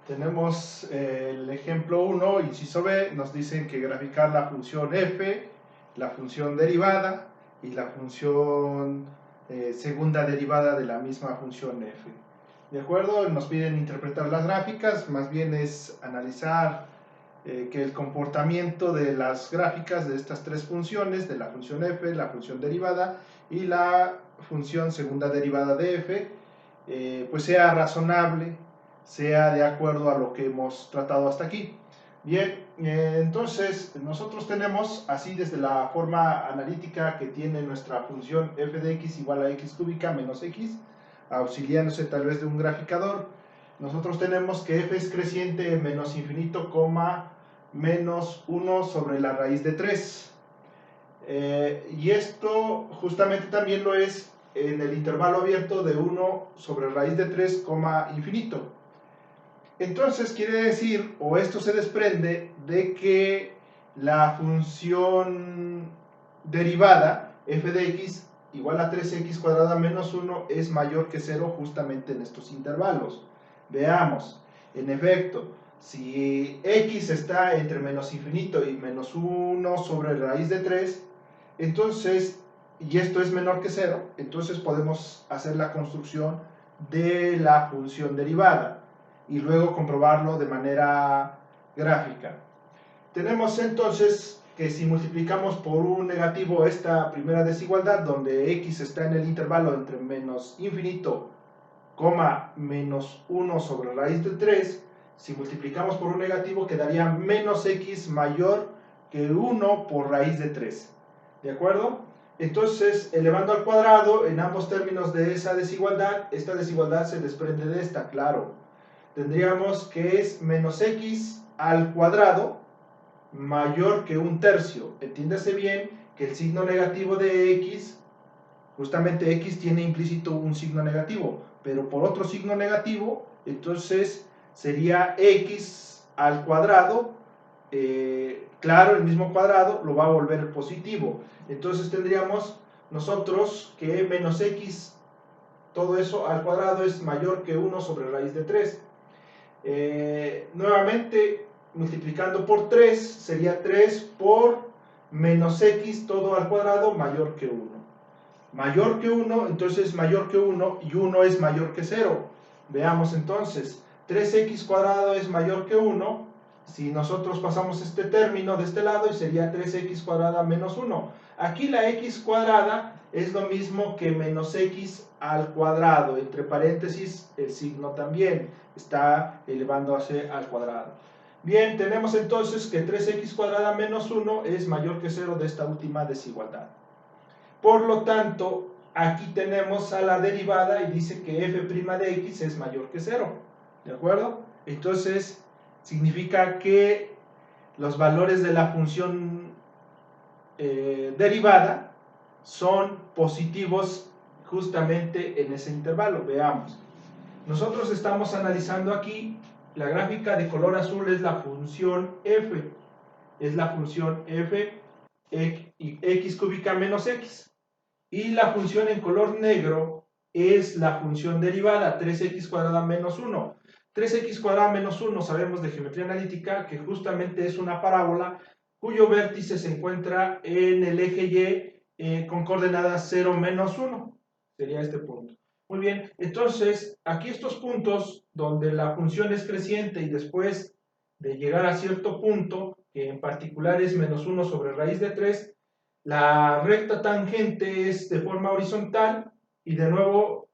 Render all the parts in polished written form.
Tenemos el ejemplo 1, inciso B, nos dicen que graficar la función f, la función derivada y la función segunda derivada de la misma función f. ¿De acuerdo? Nos piden interpretar las gráficas, más bien es analizar que el comportamiento de las gráficas de estas tres funciones, de la función f, la función derivada y la función segunda derivada de f, pues sea razonable, sea de acuerdo a lo que hemos tratado hasta aquí. Bien, entonces nosotros tenemos así desde la forma analítica que tiene nuestra función f de x igual a x cúbica menos x, auxiliándose tal vez de un graficador. Nosotros tenemos que f es creciente en menos infinito, menos 1 sobre la raíz de 3. Y esto justamente también lo es en el intervalo abierto de 1 sobre raíz de 3, infinito. Entonces quiere decir, o esto se desprende, de que la función derivada f de x igual a 3x cuadrada menos 1 es mayor que 0 justamente en estos intervalos. Veamos, en efecto, si x está entre menos infinito y menos 1 sobre raíz de 3, entonces, y esto es menor que 0, entonces podemos hacer la construcción de la función derivada y luego comprobarlo de manera gráfica. Tenemos entonces que si multiplicamos por un negativo esta primera desigualdad, donde x está en el intervalo entre menos infinito, menos 1 sobre raíz de 3, si multiplicamos por un negativo quedaría menos x mayor que 1 por raíz de 3. ¿De acuerdo? Entonces, elevando al cuadrado en ambos términos de esa desigualdad, esta desigualdad se desprende de esta, claro. Tendríamos que es menos x al cuadrado mayor que un tercio. Entiéndase bien que el signo negativo de x, justamente x tiene implícito un signo negativo, pero por otro signo negativo, entonces sería x al cuadrado, claro, el mismo cuadrado lo va a volver positivo. Entonces tendríamos nosotros que menos x, todo eso al cuadrado es mayor que 1 sobre raíz de 3. Nuevamente, multiplicando por 3, sería 3 por menos x todo al cuadrado mayor que 1. Mayor que 1, entonces mayor que 1 y 1 es mayor que 0. Veamos entonces, 3x cuadrado es mayor que 1. Si nosotros pasamos este término de este lado y sería 3x cuadrada menos 1. Aquí la x cuadrada es lo mismo que menos x al cuadrado. Entre paréntesis el signo también está elevándose al cuadrado. Bien, tenemos entonces que 3x cuadrada menos 1 es mayor que 0 de esta última desigualdad. Por lo tanto, aquí tenemos a la derivada y dice que f' de x es mayor que 0. ¿De acuerdo? Entonces, significa que los valores de la función derivada son positivos justamente en ese intervalo. Veamos. Nosotros estamos analizando aquí la gráfica de color azul es la función f. Es la función f x cúbica menos x. Y la función en color negro es la función derivada, 3x cuadrada menos 1. 3x cuadrada menos 1 sabemos de geometría analítica que justamente es una parábola cuyo vértice se encuentra en el eje Y con coordenadas 0, menos 1. Sería este punto. Muy bien, entonces aquí estos puntos donde la función es creciente y después de llegar a cierto punto, que en particular es menos 1 sobre raíz de 3, la recta tangente es de forma horizontal y de nuevo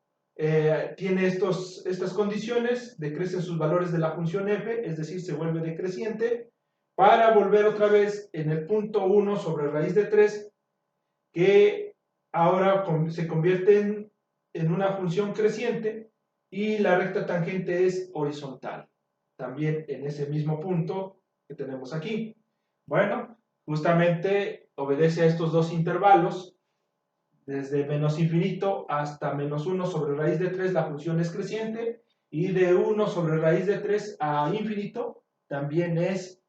tiene estas condiciones, decrecen sus valores de la función f, es decir, se vuelve decreciente, para volver otra vez en el punto 1 sobre raíz de 3, que ahora se convierte en una función creciente y la recta tangente es horizontal, también en ese mismo punto que tenemos aquí. Bueno, justamente obedece a estos dos intervalos, desde menos infinito hasta menos 1 sobre raíz de 3 la función es creciente y de 1 sobre raíz de 3 a infinito también es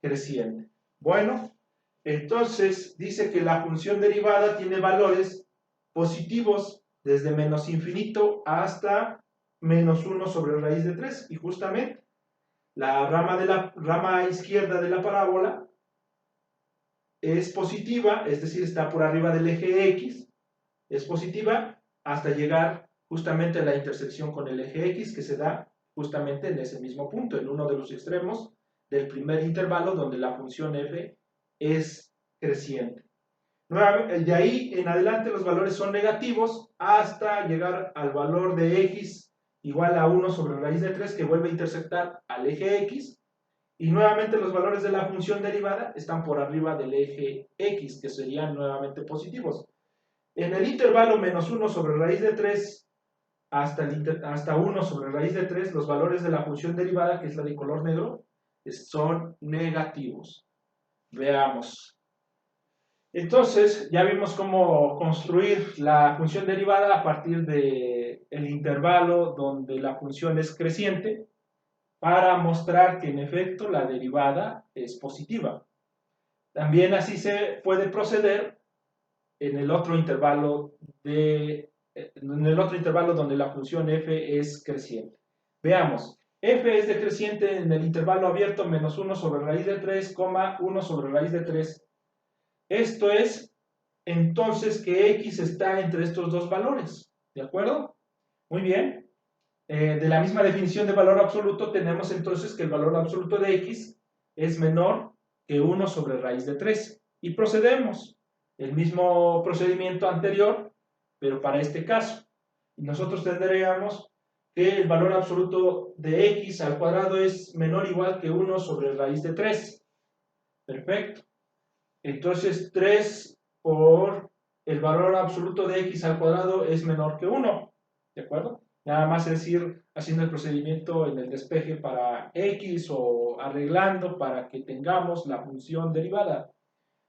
creciente. Bueno, entonces dice que la función derivada tiene valores positivos desde menos infinito hasta menos 1 sobre raíz de 3 y justamente la rama izquierda de la parábola es positiva, es decir, está por arriba del eje X, es positiva hasta llegar justamente a la intersección con el eje X, que se da justamente en ese mismo punto, en uno de los extremos del primer intervalo donde la función f es creciente. Nuevamente, de ahí en adelante los valores son negativos hasta llegar al valor de x igual a 1 sobre raíz de 3, que vuelve a intersectar al eje X, y nuevamente los valores de la función derivada están por arriba del eje X, que serían nuevamente positivos. En el intervalo menos 1 sobre raíz de 3 hasta 1 sobre raíz de 3, los valores de la función derivada, que es la de color negro, son negativos. Veamos. Entonces, ya vimos cómo construir la función derivada a partir del intervalo donde la función es creciente, para mostrar que en efecto la derivada es positiva. También así se puede proceder en el otro intervalo donde la función f es creciente. Veamos, f es decreciente en el intervalo abierto menos 1 sobre raíz de 3, 1 sobre raíz de 3. Esto es entonces que x está entre estos dos valores, ¿de acuerdo? Muy bien. De la misma definición de valor absoluto, tenemos entonces que el valor absoluto de x es menor que 1 sobre raíz de 3. Y procedemos. El mismo procedimiento anterior, pero para este caso. Y nosotros tendríamos que el valor absoluto de x al cuadrado es menor o igual que 1 sobre raíz de 3. Perfecto. Entonces 3 por el valor absoluto de x al cuadrado es menor que 1. ¿De acuerdo? Nada más es ir haciendo el procedimiento en el despeje para x o arreglando para que tengamos la función derivada.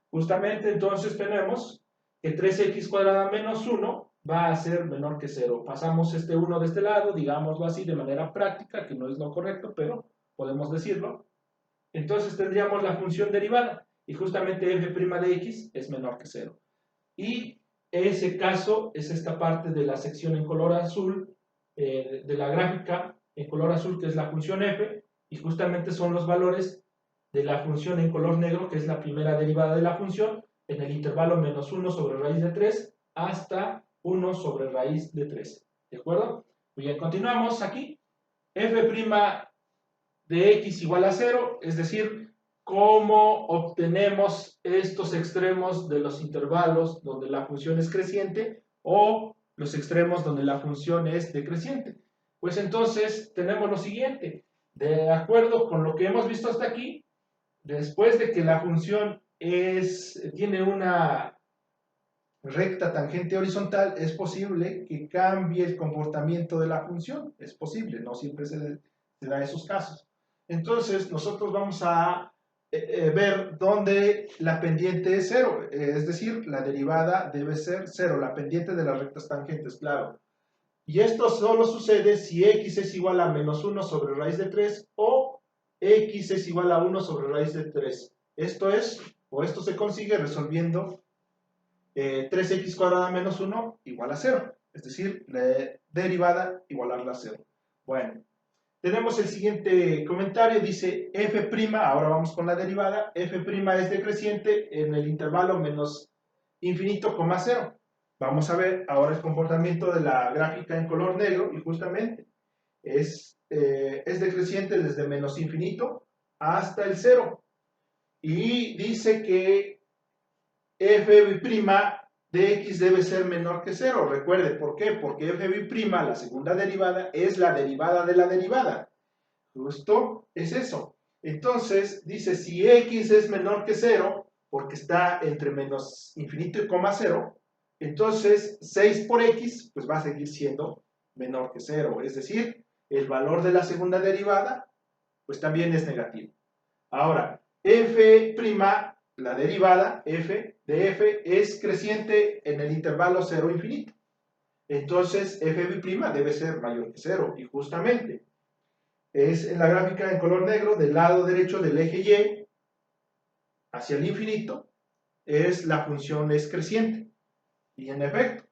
Justamente entonces tenemos que 3x cuadrada menos 1 va a ser menor que 0. Pasamos este 1 de este lado, digámoslo así de manera práctica, que no es lo correcto, pero podemos decirlo. Entonces tendríamos la función derivada y justamente f' de x es menor que 0. Y ese caso es esta parte de la sección en color azul, de la gráfica en color azul, que es la función f, y justamente son los valores de la función en color negro, que es la primera derivada de la función, en el intervalo menos 1 sobre raíz de 3 hasta 1 sobre raíz de 3. ¿De acuerdo? Muy bien, continuamos aquí. F' de x igual a 0, es decir, cómo obtenemos estos extremos de los intervalos donde la función es creciente o los extremos donde la función es decreciente. Pues entonces tenemos lo siguiente, de acuerdo con lo que hemos visto hasta aquí, después de que la función tiene una recta tangente horizontal, es posible que cambie el comportamiento de la función, es posible, no siempre se da esos casos. Entonces, nosotros vamos a ver dónde la pendiente es 0, es decir, la derivada debe ser 0, la pendiente de las rectas tangentes, claro. Y esto solo sucede si x es igual a menos 1 sobre raíz de 3 o x es igual a 1 sobre raíz de 3. Esto se consigue resolviendo 3x cuadrada menos 1 igual a 0. Es decir, la derivada igualarla a 0. Bueno. Tenemos el siguiente comentario, dice f', ahora vamos con la derivada, f' es decreciente en el intervalo menos infinito, 0. Vamos a ver ahora el comportamiento de la gráfica en color negro y justamente es decreciente desde menos infinito hasta el 0. Y dice que f' de x debe ser menor que 0. Recuerde, ¿por qué? Porque f', la segunda derivada, es la derivada de la derivada. Justo es eso. Entonces, dice, si x es menor que 0, porque está entre menos infinito y 0, entonces 6 por x, pues va a seguir siendo menor que 0. Es decir, el valor de la segunda derivada, pues también es negativo. Ahora, f', la derivada, f de f, es creciente en el intervalo 0 infinito. Entonces, f' debe ser mayor que 0. Y justamente, es en la gráfica en color negro, del lado derecho del eje Y, hacia el infinito, la función es creciente. Y en efecto,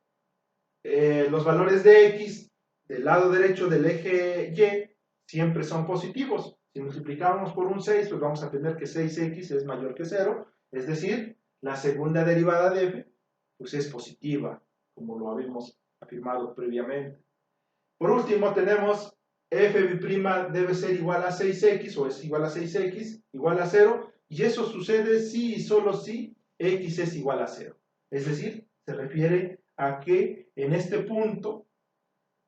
los valores de x del lado derecho del eje Y siempre son positivos. Si multiplicamos por un 6, pues vamos a tener que 6x es mayor que 0, es decir, la segunda derivada de f pues es positiva, como lo habíamos afirmado previamente. Por último, tenemos f' debe ser igual a 6x o es igual a 6x igual a 0, y eso sucede si y solo si x es igual a 0. Es decir, se refiere a que en este punto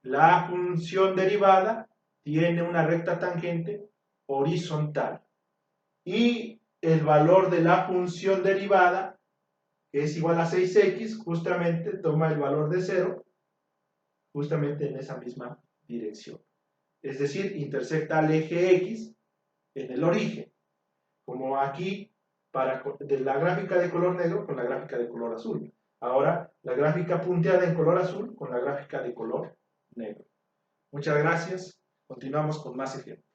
la función derivada tiene una recta tangente horizontal y el valor de la función derivada, que es igual a 6x, justamente toma el valor de 0 justamente en esa misma dirección. Es decir, intersecta al eje X en el origen, como aquí de la gráfica de color negro con la gráfica de color azul. Ahora, la gráfica punteada en color azul con la gráfica de color negro. Muchas gracias. Continuamos con más ejemplos.